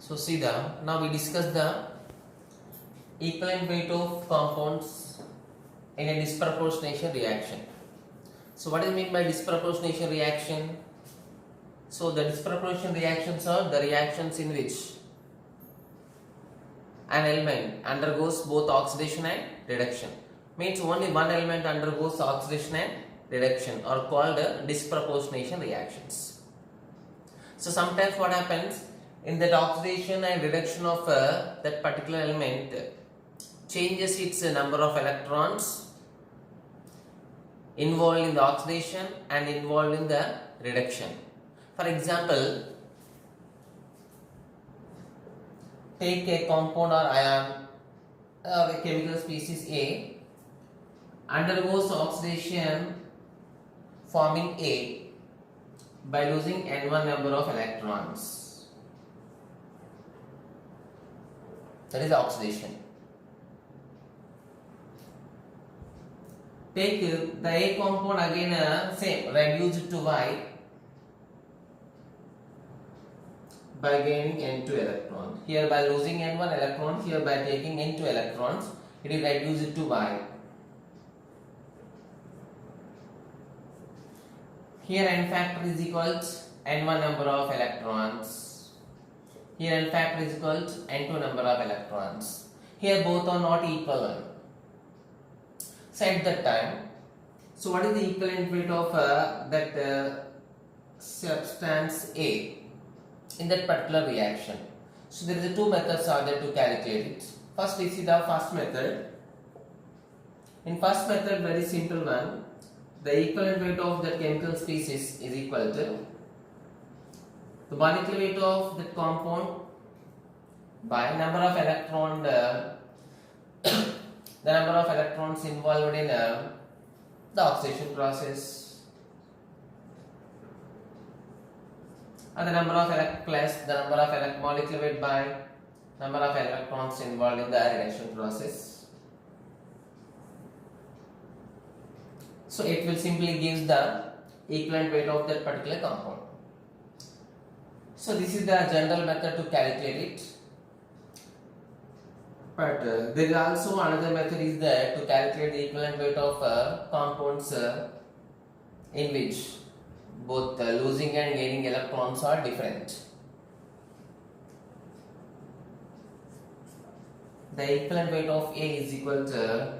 So see now we discuss the equivalent weight of compounds in a disproportionation reaction. So what is meant by disproportionation reaction? So the disproportionation reactions are the reactions in which an element undergoes both oxidation and reduction. Means only one element undergoes oxidation and reduction are called disproportionation reactions. So sometimes what happens in that oxidation and reduction of that particular element changes its number of electrons involved in the oxidation and involved in the reduction. For example, take a compound or ion or a chemical species A undergoes oxidation forming A by losing n1 number of electrons. That is oxidation. Take the A compound again same reduced to Y by gaining n2 electrons. Here by losing n1 electron, here by taking n2 electrons, it is reduced to Y. Here n factor is equal to n1 number of electrons. Here n factor is equal to n2 number of electrons. Here both are not equal. So at that time, so what is the equivalent weight of that substance A in that particular reaction? So there is two methods are there to calculate it. First we see the first method. In first method, very simple one, the equivalent weight of that chemical species is equal to the molecular weight of that compound by number of electron the number of electrons involved in the oxidation process, and the number of plus the number of molecular weight by number of electrons involved in the reduction process. So it will simply give the equivalent weight of that particular compound. So this is the general method to calculate it. But there is also another method is there to calculate the equivalent weight of compounds in which both losing and gaining electrons are different. The equivalent weight of A is equal to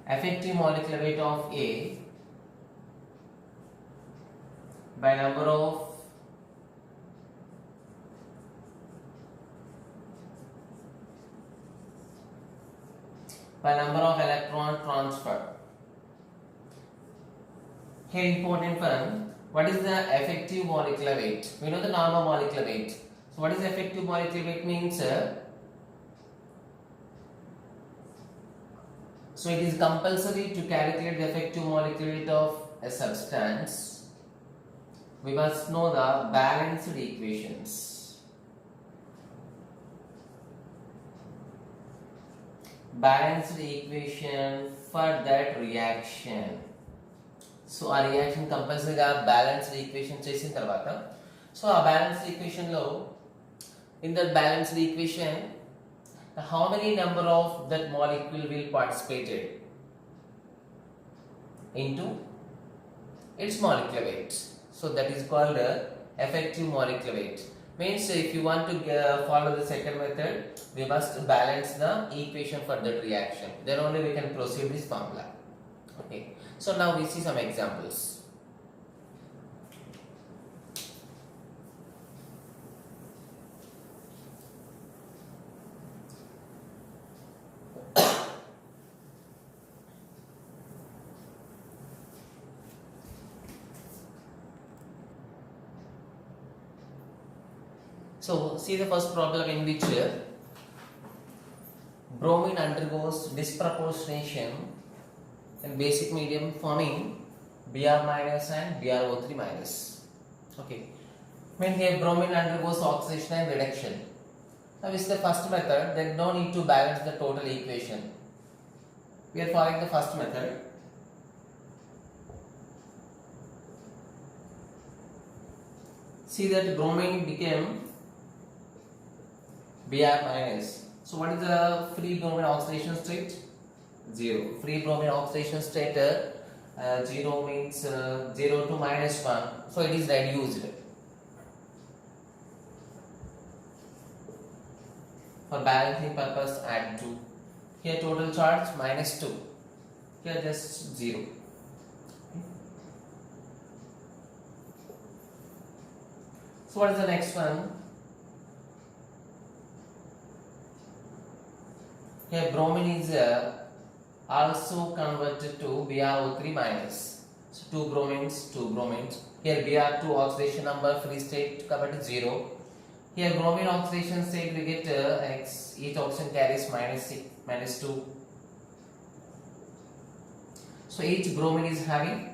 effective molecular weight of A by number of electron transfer. Here important one, what is the effective molecular weight? We know the normal molecular weight. So what is effective molecular weight means? So it is compulsory to calculate the effective molecular weight of a substance. We must know the balanced equations. Balanced equation for that reaction. So a reaction compulsory balanced equation చేసిన తర్వాత so a balanced equation లో in that balanced equation how many number of that molecule will participated into its molecular weight. So that is called effective molecular weight. Means if you want to follow the second method, we must balance the equation for that reaction. Then only we can proceed this formula. Okay. So now we see some examples. So see the first problem in which bromine undergoes disproportionation in basic medium forming Br minus and BrO3 minus. Okay. When here bromine undergoes oxidation and reduction. Now this is the first method, then no need to balance the total equation. We are following the first method. See that bromine became Br minus. So what is the free bromine oxidation state? 0. Free bromine oxidation state 0 means 0 to minus 1. So it is reduced. For balancing purpose, add 2. Here total charge minus 2. Here just 0. So what is the next one? Here bromine is also converted to BrO3 minus. So 2 bromines. Here Br2 oxidation number free state converted to 0. Here bromine oxidation state we get X, each oxygen carries minus 2. So each bromine is having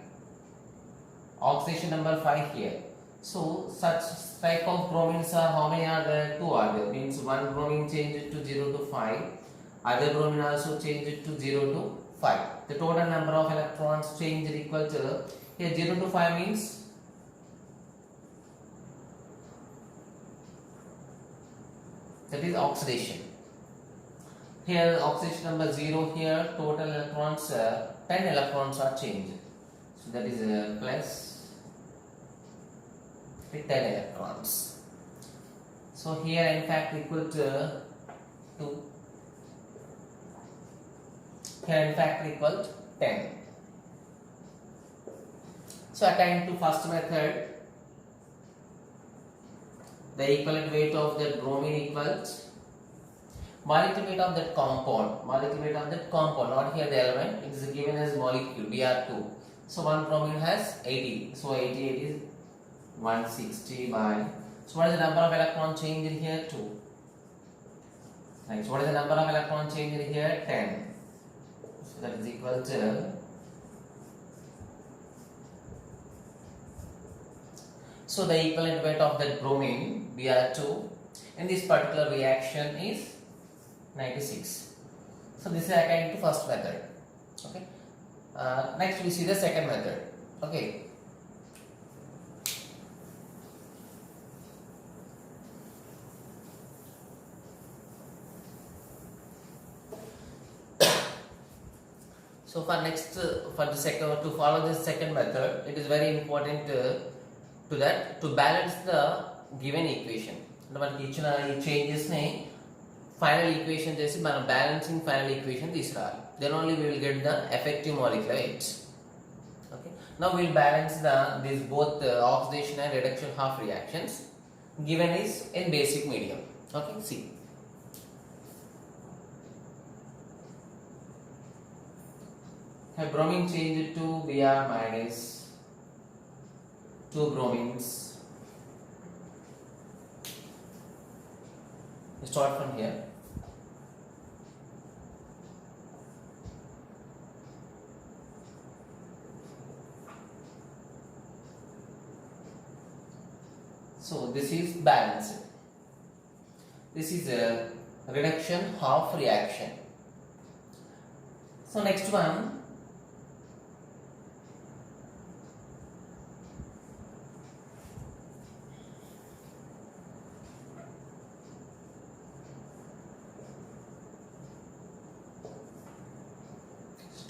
oxidation number 5 here. So such type of bromines are, how many are there? 2 are there. Means one bromine changed to 0 to 5. Other bromine also changed to 0 to 5. The total number of electrons changed equal to, here 0 to 5 means that is oxidation. Here oxidation number 0, here total electrons 10 electrons are changed. So that is plus 10 electrons. So here in fact equal to 2. Here in fact equal to 10. So according to first method, the equivalent weight of that bromine equals molecular weight of that compound. Not here the element. It is given as molecule Br2. So one bromine has 80. So 88 is 160 by. So what is the number of electron change in here? 2. Right. So what is the number of electron change in here? 10. So that is equal to. So the equivalent weight of that bromine Br2 in this particular reaction is 96. So this is according to first method. Okay. Next we see the second method. Okay. So for next for the second, to follow this second method, it is very important to balance the given equation. మనకి ఇచ్చిన ఈ changes ని final equation చేసి మనం balancing final equation తీసుకురావాలి. Then only we will get the effective molecular weight. Okay. Now we will balance these both oxidation and reduction half reactions given is in basic medium. Okay. See. Have bromine changed to Br minus 2 bromines. Start from here. So this is balanced. This is a reduction half reaction. So next one,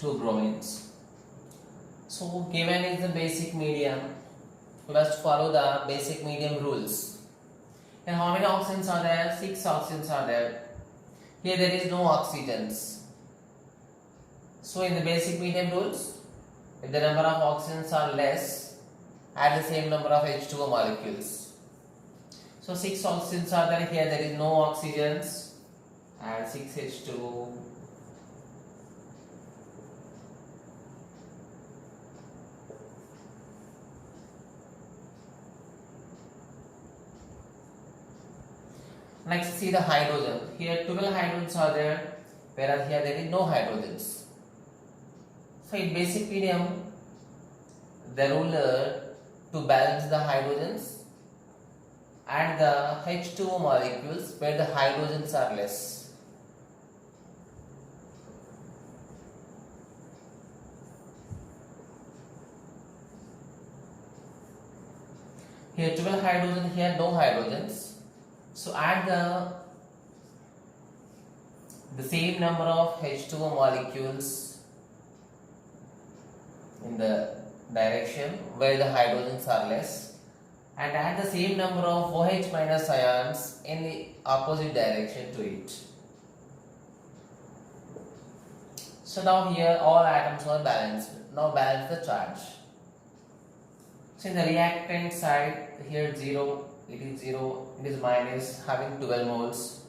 two bromines. So given is the basic medium, we must follow the basic medium rules. And how many oxygens are there? 6 oxygens are there. Here there is no oxygens. So in the basic medium rules, if the number of oxygens are less, add the same number of H2O molecules. So 6 oxygens are there. Here there is no oxygens. Add 6 H2O. Next, see the hydrogen. Here 12 hydrogens are there, whereas here there is no hydrogens. So in basic medium, the rule to balance the hydrogens, add the H2O molecules where the hydrogens are less. Here 12 hydrogen, here no hydrogens. So add the same number of H2O molecules in the direction where the hydrogens are less, and add the same number of OH minus ions in the opposite direction to it. So now here all atoms are balanced. Now balance the charge. So in the reactant side, here 0, it is 0, it is minus, having 12 moles,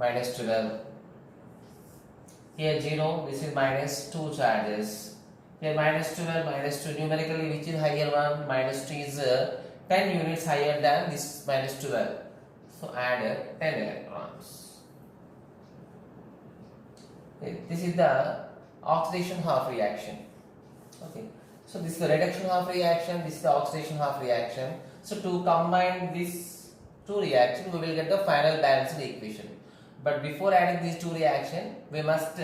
minus 12. Here 0, this is minus 2 charges. Here minus 12, minus 2, numerically which is higher one? Minus 2 is 10 units higher than this minus 12. So add 10 electrons. Okay. This is the oxidation half reaction. Okay. So this is the reduction half reaction, this is the oxidation half reaction. So to combine these two reactions, we will get the final balanced equation. But before adding these two reactions, we must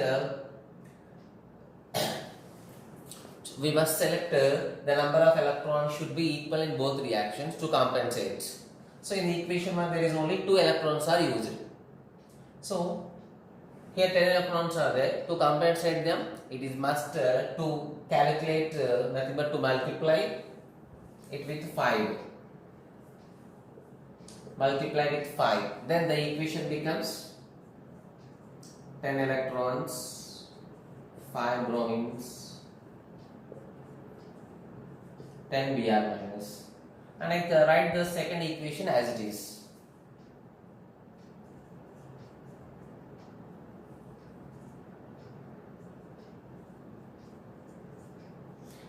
select the number of electrons should be equal in both reactions to compensate. So in the equation 1, there is only 2 electrons are used. So here 10 electrons are there. To compensate them, it is must to calculate nothing but to multiply it with 5. Multiply with 5. Then the equation becomes 10 electrons, 5 bromines, 10 Br minus, and I write the second equation as it is.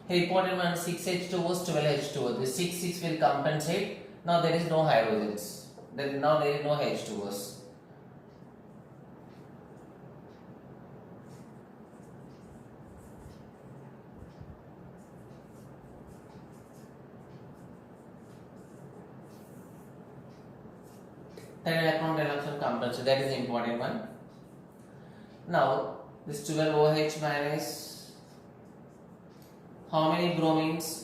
Here important one, 6H2O, 12H2O. The 6 will compensate. Now there is no hydrogens. Now there is no H2Os. Then electron reduction compensate. That is the important one. Now this 12OH minus, how many bromines?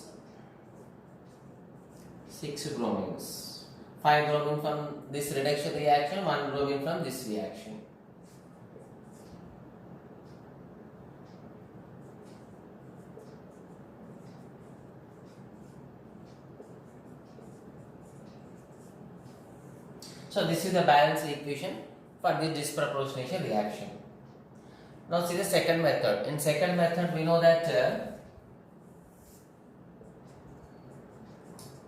6 bromines. 5 bromine from this reduction reaction, 1 bromine from this reaction. So this is the balance equation for the disproportionation reaction. Now see the second method. In second method, we know that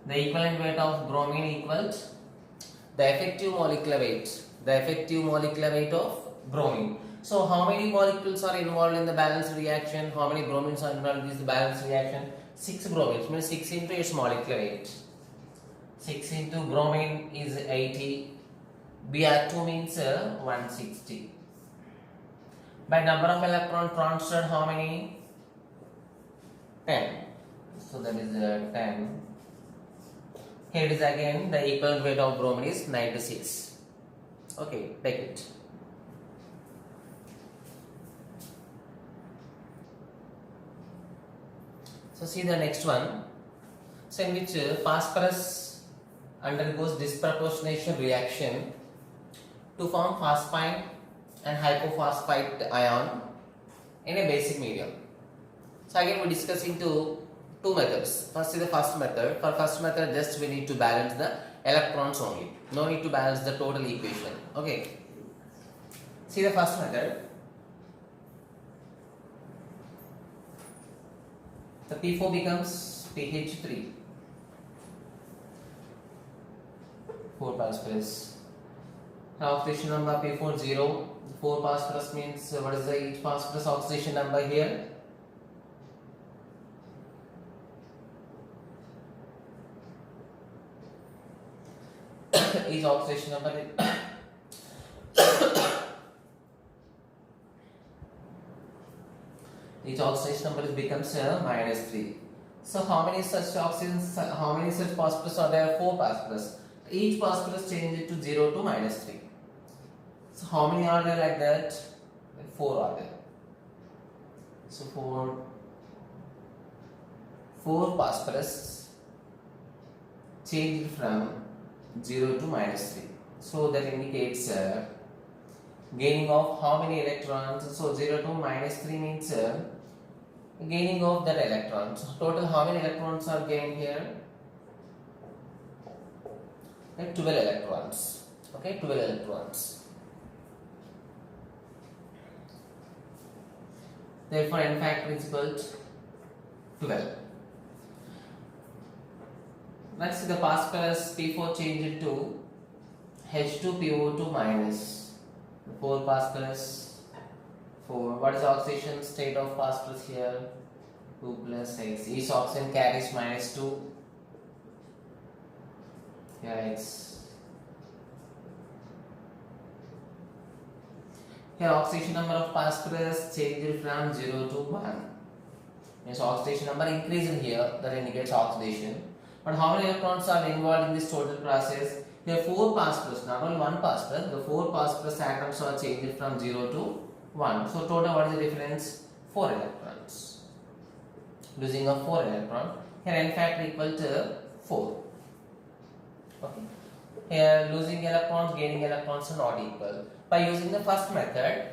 the equivalent weight of bromine equals the effective molecular weight of bromine. So how many molecules are involved in the balance reaction? How many bromines are involved in this balance reaction? 6 bromines, means 6 into its molecular weight. 6 into bromine is 80. Br2 means 160. By number of electron transferred, how many? 10. So that is 10. Here it is again, the equivalent weight of bromine is 96. Okay, take it. So see the next one. So in which phosphorus undergoes disproportionation reaction to form phosphine and hypophosphite ion in a basic medium. So again we are discussing two methods. First is the first method. For first method, just we need to balance the electrons only. No need to balance the total equation. Okay. See the first method. The P4 becomes PH3. 4 phosphorus. Now oxidation number P4 0. 4 phosphorus means what is the each phosphorus oxidation number here? Each oxidation number each oxidation number becomes -3. So how many such oxygens, how many such phosphorus are there? 4 phosphorus. Each phosphorus changes to 0 to -3. So how many are there like that? 4 are there. So 4 phosphorus changed from 0 to minus 3. So that indicates gaining of how many electrons? So 0 to minus 3 means gaining of that electrons. Total how many electrons are gained here? Like 12 electrons. Okay, 12 electrons. Therefore, n factor is equal to 12. Next, the phosphorus P4 changed to H2PO2 minus 4 phosphorus 4. What is the oxidation state of phosphorus here? 2 plus X. Each oxygen carries minus 2. Here X. Here oxidation number of phosphorus changed from 0 to 1. Means oxidation number increasing here, that indicates oxidation. But how many electrons are involved in this total process? Here 4 phosphorus, not only 1 phosphorus, the 4 phosphorus atoms are changed from 0 to 1. So total what is the difference? 4 electrons. Losing of 4 electrons. Here n factor equal to 4. Okay. Here losing electrons, gaining electrons are not equal. By using the first method,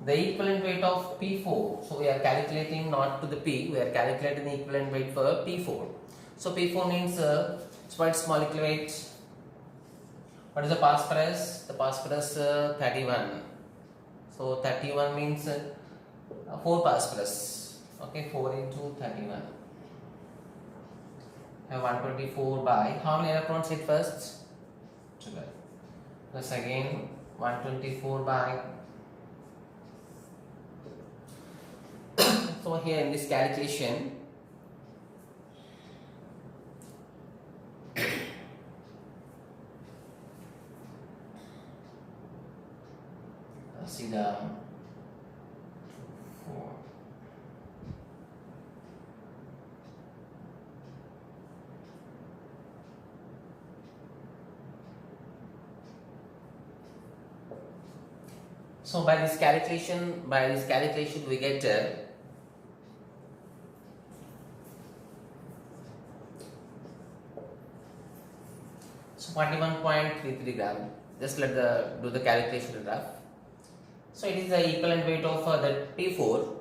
the equivalent weight of P4, so we are calculating not to the P, we are calculating the equivalent weight for P4. So P4 means its molecular weight. What is the phosphorus? The phosphorus 31. So 31 means 4 phosphorus. Okay, 4 into 31. Have 124 by how many electrons hit first? 12. Plus again 124 by. So here in this calculation, see the 4. So by this calculation we get 41.33 gram. Just do the calculation graph. So it is the equivalent weight of the P4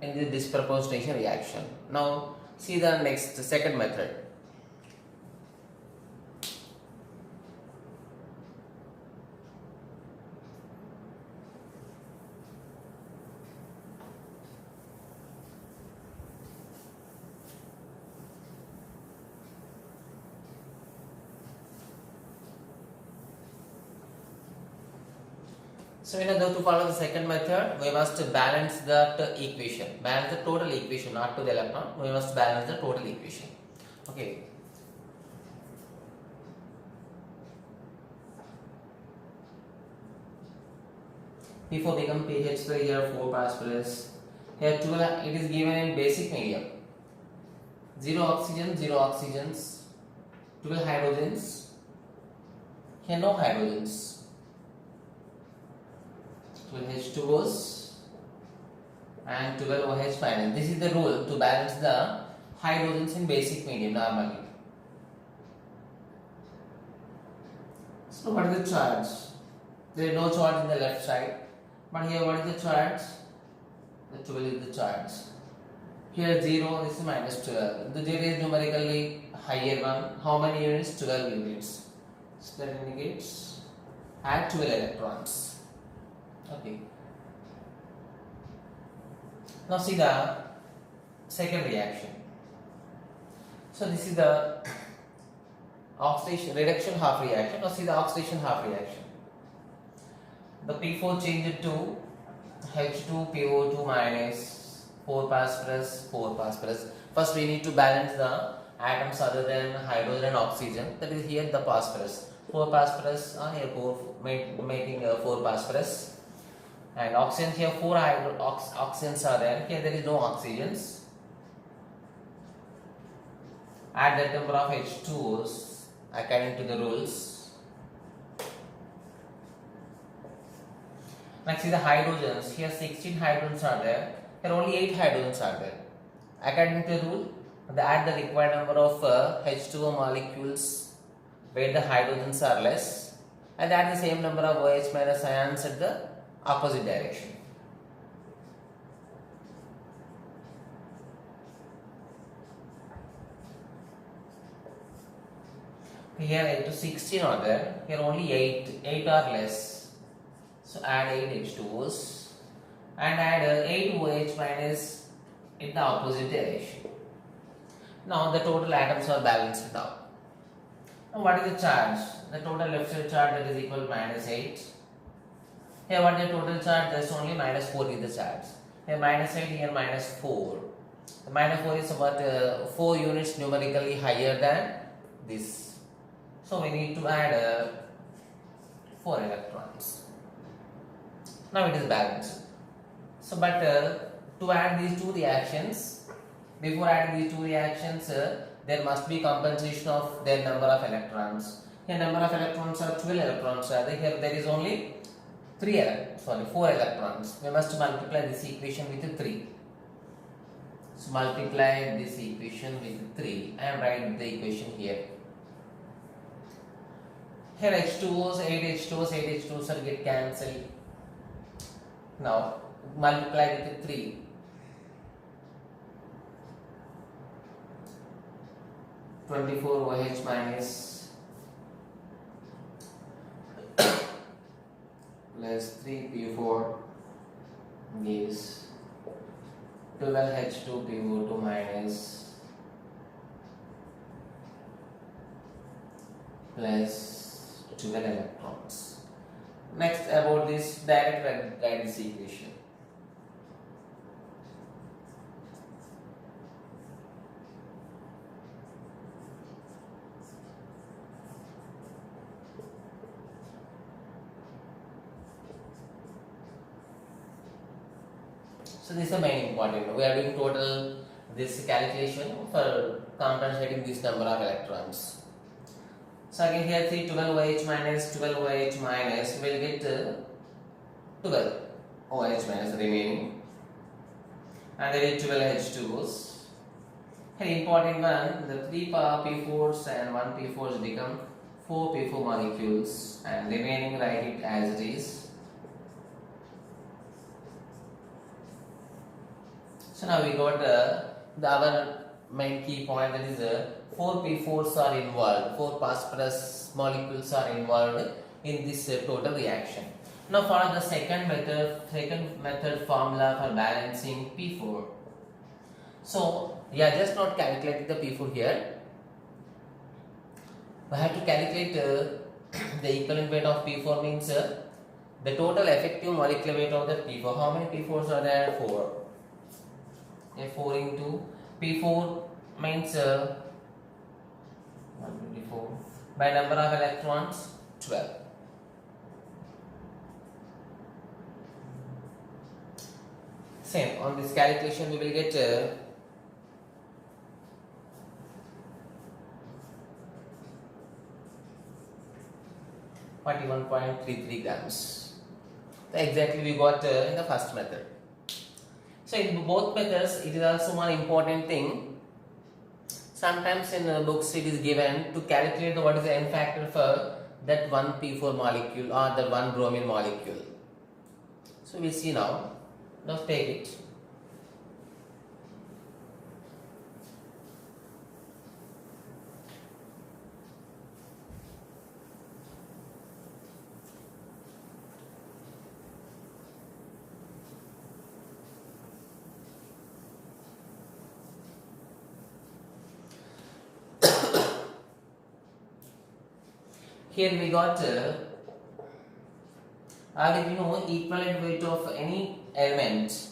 in the disproportionation reaction. Now see the next second method. So in order to follow the second method, we must balance that equation, balance the total equation, not to the electron. We must balance the total equation. Okay. P4 become PH3 here 4 phosphorus. Here 12 it is given in basic medium. 0 oxygen, 0 oxygens, 12 hydrogens. Here no hydrogens. 12 H2Os and 12 OH final. This is the rule to balance the hydrogens in basic medium normally. So what is the charge? There is no charge in the left side. But here what is the charge? The 12 is the charge. Here 0, this is minus 12. The 0 is numerically higher one. How many units? 12 units. So that indicates add 12 electrons. Okay. Now see the second reaction. So this is the oxidation reduction half reaction. Now see the oxidation half reaction. The P4 changed to H2PO2 minus 4 phosphorus, 4 phosphorus. First we need to balance the atoms other than hydrogen and oxygen. That is here the phosphorus. 4 phosphorus here 4 making 4 phosphorus. And oxygen here 4 oxygens are there. Here there is no oxygens. Add that number of H2Os according to the rules. Next is the hydrogens. Here 16 hydrogens are there. Here only 8 hydrogens are there. According to the rule, add the required number of H2O molecules where the hydrogens are less, and add the same number of OH minus ions at the opposite direction. Here 8 to 16 are there, here only 8 are less. So add 8 H2Os and add 8 OH minus in the opposite direction. Now the total atoms are balanced out. Now what is the charge? The total left side charge, that is equal to minus 8. Here what is the total charge? Just only minus 4 is the charge. Here minus 8, here minus 4. The minus 4 is about 4 units numerically higher than this. So we need to add 4 electrons. Now it is balanced. So but to add these two reactions, before adding these two reactions, there must be compensation of their number of electrons. Here number of electrons are 12 electrons. Here there is only 4 electrons. We must multiply this equation with 3. So multiply this equation with 3. I am writing the equation here. Here H2Os, 8 H2Os, 8 H2Os will get cancelled. Now multiply with 3. (24 OH minus plus 3P4 gives 12 H2PO2 minus plus 12 electrons. Next, about this, direct write this equation. So this is the main important. We are doing total this calculation for compensating this number of electrons. So again here 12 OH minus 12 OH minus, we will get 12 OH minus remaining, and there is 12 H2Os. Here important one, the 3 P4s and 1 P4s become 4 P4 molecules, and remaining write it as it is. So now we got the other main key point, that is 4 P4s are involved, 4 phosphorus molecules are involved in this total reaction. Now for the second method formula for balancing P4. So we are just not calculating the P4 here. We have to calculate the equivalent weight of P4 means the total effective molecular weight of the P4. How many P4s are there? 4. 4 into P4 means 124 by number of electrons 12. Same on this calculation we will get 41.33 grams. So exactly we got in the first method. So in both methods, it is also one important thing. Sometimes in books it is given to calculate what is the N factor for that one P4 molecule or the one bromine molecule. So we see now. Now take it. Here we got already we know equivalent weight of any element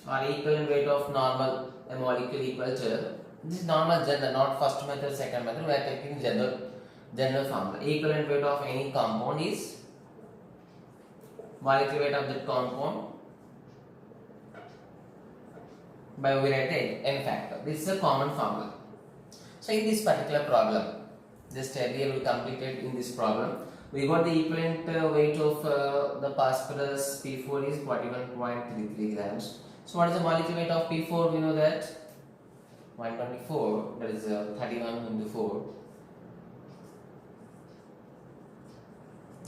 or equivalent weight of normal a molecule equal to, this is normal general, not first method, second method, we are taking general formula. Equivalent weight of any compound is molecular weight of that compound by we write N factor. This is a common formula. So in this particular problem, just earlier we completed in this problem, we got the equivalent weight of the phosphorus P4 is 41.33 grams. So what is the molecular weight of P4? We know that 124, that is 31 into 4,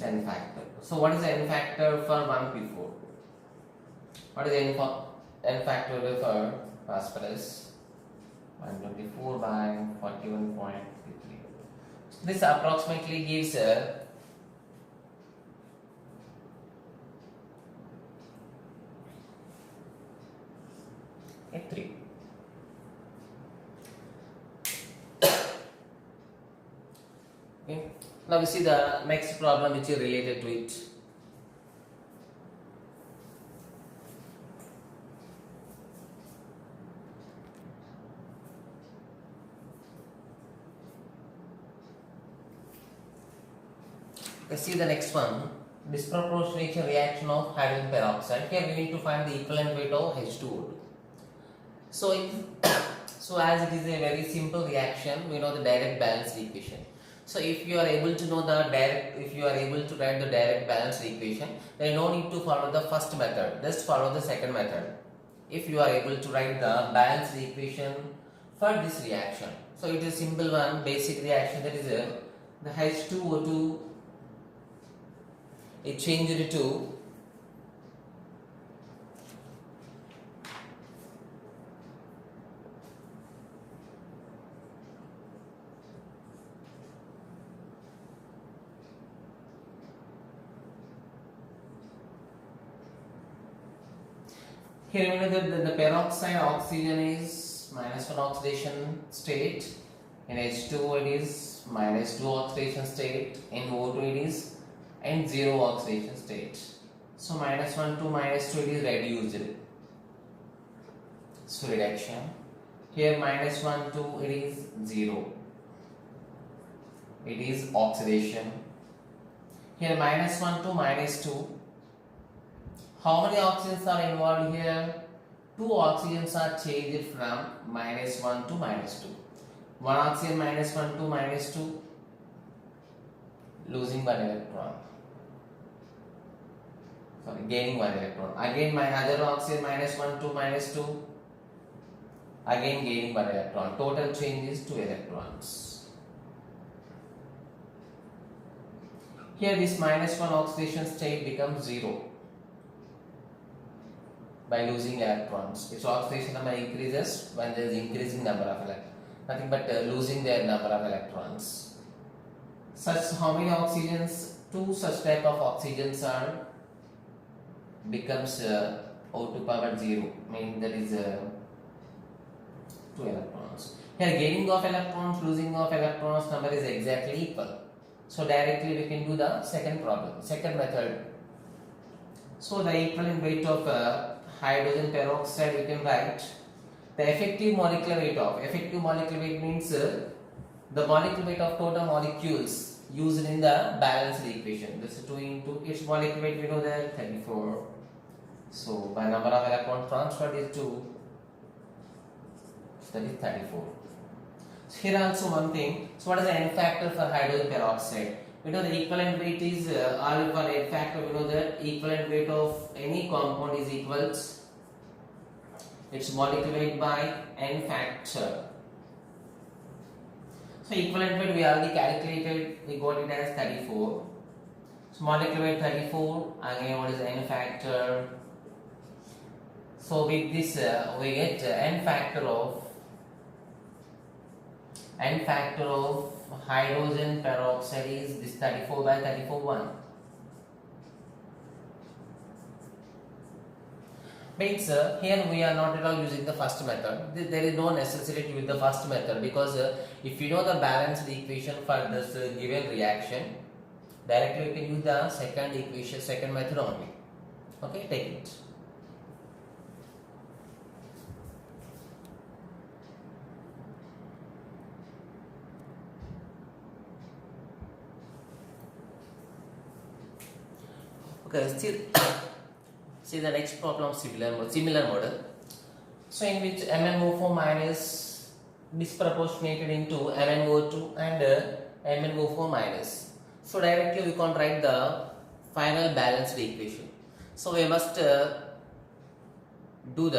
n factor. So what is the n factor for 1P4? What is the n factor for phosphorus? 124 by 41.33. So this approximately gives a Okay, 3. Okay. Now we see the next problem which is related to it. Let's see the next one. Disproportionate reaction of hydrogen peroxide. Here we need to find the equivalent weight of H2O2. So as it is a very simple reaction, we know the direct balance equation. So if you are able to know if you are able to write the direct balance equation, then no need to follow the first method. Just follow the second method. If you are able to write the balance equation for this reaction, so it is simple one, basic reaction, that is the H2O2 is changed to here we know that the peroxide oxygen is -1 oxidation state, in H2O it is -2 oxidation state, in O2 it is and 0 oxidation state. So -1 to -2 it is reduced. So reduction. Here -1 to it is 0. It is oxidation. Here -1 to -2. How many oxygens are involved here? 2 oxygens are changed from -1 to -2. 1 oxygen -1 to -2, losing 1 electron. Sorry, gaining 1 electron. Again, my other oxygen -1 to -2, again gaining 1 electron. Total change is 2 electrons. Here, this -1 oxidation state becomes 0. By losing electrons. Its oxidation number increases when there is increasing number of electrons. Nothing but losing their number of electrons. Such how many oxygens? 2 such type of oxygens are becomes O2 power 0. Meaning that is 2 electrons. Here gaining of electrons, losing of electrons number is exactly equal. So directly we can do the second problem, second method. So the equivalent weight of hydrogen peroxide we can write the effective molecular weight means the molecular weight of total molecules used in the balanced equation. This is 2 into its molecular weight, we know that 34. So by number of electron transferred is 2, that is 34. So here also one thing. So what is the n factor for hydrogen peroxide? We know the equivalent weight is R for n factor. We know that equivalent weight of any compound is equals its molecular weight by n factor. So equivalent weight we already calculated. We got it as 34. So molecular weight 34. Again, what is the n factor? So with this we get n factor of hydrogen peroxide is this 34 by 34 1. Means here we are not at all using the first method. There is no necessity with the first method because if you know the balanced equation for this given reaction, directly you can use the second equation, second method only. Okay, take it. Okay, see the next problem, similar model. So in which MnO4 minus disproportionated into MnO2 and MnO4 minus. So directly we can write the final balanced equation. So we must do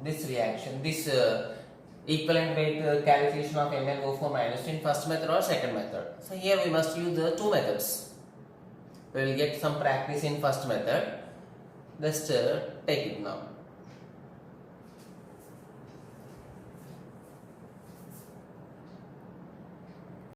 this reaction, this equivalent weight calculation of MnO4 minus in first method or second method. So here we must use the two methods. We will get some practice in first method. Just take it now.